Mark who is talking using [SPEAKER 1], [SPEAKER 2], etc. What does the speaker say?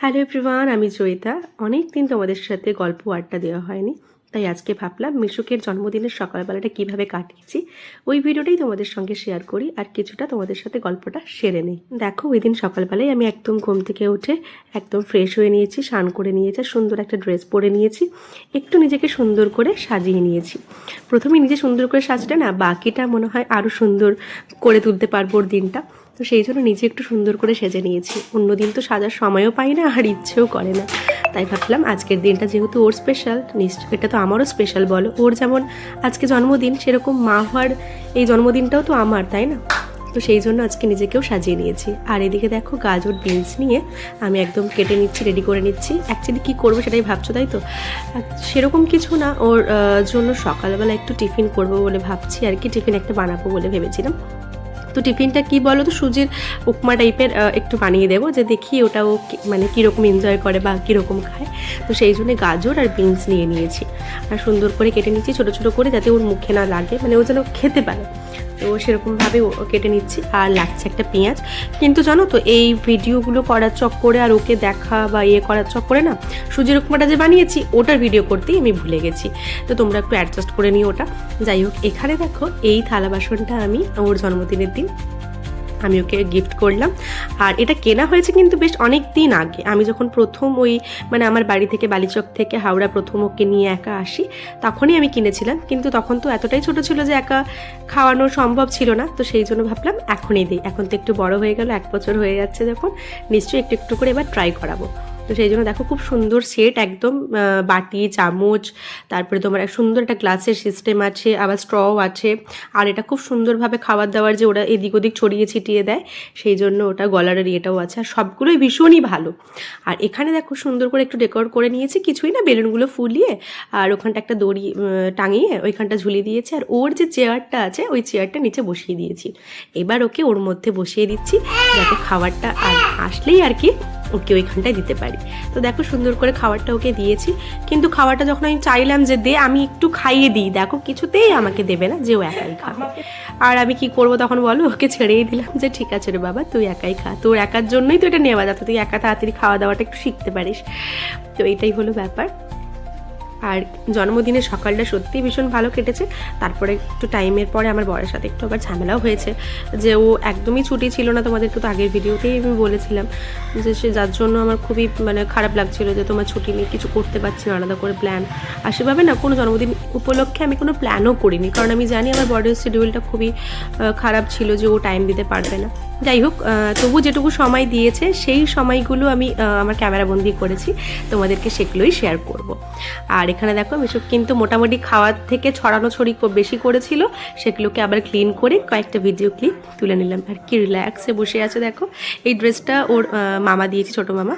[SPEAKER 1] Hello everyone, আমি জয়িতা। অনেক দিন তোমাদের সাথে গল্প আড্ডা দেওয়া হয়নি, তাই আজকে ভাবলাম মিশুকের জন্মদিনের সকালবেলাটা কিভাবে কাটিয়েছি ওই ভিডিওটাই তোমাদের সঙ্গে শেয়ার করি আর কিছুটা তোমাদের সাথে গল্পটা সেরে নিই। দেখো, ওই দিন সকালবেলায় আমি একদম ঘুম থেকে উঠে একদম ফ্রেশ হয়ে নিয়েছি, স্নান করে নিয়েছি, সুন্দর একটা ড্রেস পরে নিয়েছি, একটু নিজেকে সুন্দর করে সাজিয়ে নিয়েছি। প্রথমে নিজে সুন্দর করে সাজলে না বাকিটা মনে হয় আরও সুন্দর করে তুলতে পারবো ওর দিনটা। তো সেই জন্য নিজে একটু সুন্দর করে সেজে নিয়েছি। অন্যদিন তো সাজার সময়ও পাই না আর ইচ্ছেও করে না, তাই ভাবলাম আজকের দিনটা যেহেতু ওর স্পেশাল, নিশ্চয় এটা তো আমারও স্পেশাল বলো। ওর যেমন আজকে জন্মদিন, সেরকম মা হওয়ার এই জন্মদিনটাও তো আমার, তাই না? তো সেই জন্য আজকে নিজেকেও সাজিয়ে নিয়েছি। আর এদিকে দেখো, গাজর বিনস নিয়ে আমি একদম কেটে নিচ্ছি, রেডি করে নিচ্ছি। অ্যাকচুয়ালি কী করবো সেটাই ভাবছো, তাই তো? সেরকম কিছু না, ওর জন্য সকালবেলা একটু টিফিন করবো বলে ভাবছি আর কি। টিফিন একটা বানাবো বলে ভেবেছিলাম। তো টিফিনটা কি বলো তো, সুজির উপমা টাইপের একটু বানিয়ে দেবো, যে দেখি ওটা ও মানে কীরকম এনজয় করে বা কীরকম খায়। তো সেই জন্যে গাজর আর বিনস নিয়ে নিয়েছি আর সুন্দর করে কেটে নিচ্ছি ছোটো ছোটো করে, যাতে ওর মুখে না লাগে, মানে ও যেন খেতে পারে। তো সেরকমভাবে কেটে নিচ্ছি। আর লাগছে একটা পেঁয়াজ। কিন্তু জানো তো, এই ভিডিওগুলো করার চক্করে আর ওকে দেখা বা করার চক্করে না, সুজির উপমাটা যে বানিয়েছি ওটার ভিডিও করতেই আমি ভুলে গেছি। তো তোমরা একটু অ্যাডজাস্ট করে নিও ওটা। যাই হোক, এখানে দেখো এই থালা বাসনটা আমি ওর জন্মদিনের দিন আমি ওকে গিফট করলাম। আর এটা কেনা হয়েছে কিন্তু বেশ অনেক দিন আগে। আমি যখন প্রথম মানে আমার বাড়ি থেকে বালিচক থেকে হাওড়া প্রথম ওকে নিয়ে একা আসি, তখনই আমি কিনেছিলাম। কিন্তু তখন তো এতটাই ছোট ছিল যে একা খাওয়ানো সম্ভব ছিল না। তো সেই জন্য ভাবলাম এখনই দিই। এখন তো একটু বড় হয়ে গেল, 1 বছর হয়ে যাচ্ছে যখন, নিশ্চয়ই একটু একটু করে এবার ট্রাই করাবো। তো সেই জন্য দেখো, খুব সুন্দর সেট, একদম বাটি চামচ, তারপরে তোমার এক সুন্দর একটা গ্লাসের সিস্টেম আছে, আবার স্ট্রও আছে। আর এটা খুব সুন্দরভাবে খাবার দাবার যে ওরা এদিক ওদিক ছড়িয়ে ছিটিয়ে দেয়, সেই জন্য ওটা গলারের ইয়েটাও আছে। আর সবগুলোই ভীষণই ভালো। আর এখানে দেখো সুন্দর করে একটু ডেকোর করে নিয়েছি, কিছুই না, বেলুনগুলো ফুলিয়ে আর ওখানটা একটা দড়ি টাঙিয়ে ওইখানটা ঝুলিয়ে দিয়েছি। আর ওর যে চেয়ারটা আছে ওই চেয়ারটা নিচে বসিয়ে দিয়েছি। এবার ওকে ওর মধ্যে বসিয়ে দিচ্ছি, যাতে খাবারটা আর আসলেই আর কি ওকে ওইখানটায় দিতে পারি। তো দেখো সুন্দর করে খাবারটা ওকে দিয়েছি। কিন্তু খাবারটা যখন আমি চাইলাম যে দে, আমি একটু খাইয়ে দিই, দেখো কিছুতেই আমাকে দেবে না, যে ও একাই খাবে। আর আমি কি করব তখন বলো, ওকে ছেড়েই দিলাম যে ঠিক আছে রে বাবা, তুই একাই খা, তোর একার জন্যই তো এটা নেওয়া, যাতে তুই একা তাড়াতাড়ি খাওয়া দাওয়াটা একটু শিখতে পারিস। তো এইটাই হলো ব্যাপার। আর জন্মদিনের সকালটা সত্যিই ভীষণ ভালো কেটেছে। তারপরে একটু টাইমের পরে আমার বরের সাথে একটু আবার ঝামেলাও হয়েছে, যে ও একদমই ছুটি ছিল না। তোমাদেরকে তো আগের ভিডিওতেই আমি বলেছিলাম যে সে, যার জন্য আমার খুবই মানে খারাপ লাগছিল যে তোমার ছুটি নেই, কিছু করতে পারছি না আলাদা করে প্ল্যান। আর সেভাবে না কোনো জন্মদিন উপলক্ষে আমি কোনো প্ল্যানও করিনি, কারণ আমি জানি আমার বরের শিডিউলটা খুবই খারাপ ছিল, যে ও টাইম দিতে পারবে না। যাই হোক, তবু যেটুকু সময় দিয়েছে সেই সময়গুলো আমি আমার ক্যামেরাবন্দি করেছি, তোমাদেরকে সেগুলোই শেয়ার করব। আর এখানে দেখো, মিশুক কিন্তু মোটামুটি খাওয়ার থেকে ছড়ানো ছড়ি বেশি করেছিল, সেগুলোকে আবার ক্লিন করে কয়েকটা ভিডিও ক্লিপ তুলে নিলাম। আর কি রিল্যাক্সে বসে আছে দেখো। এই ড্রেসটা ওর মামা দিয়েছে, ছোটো মামা।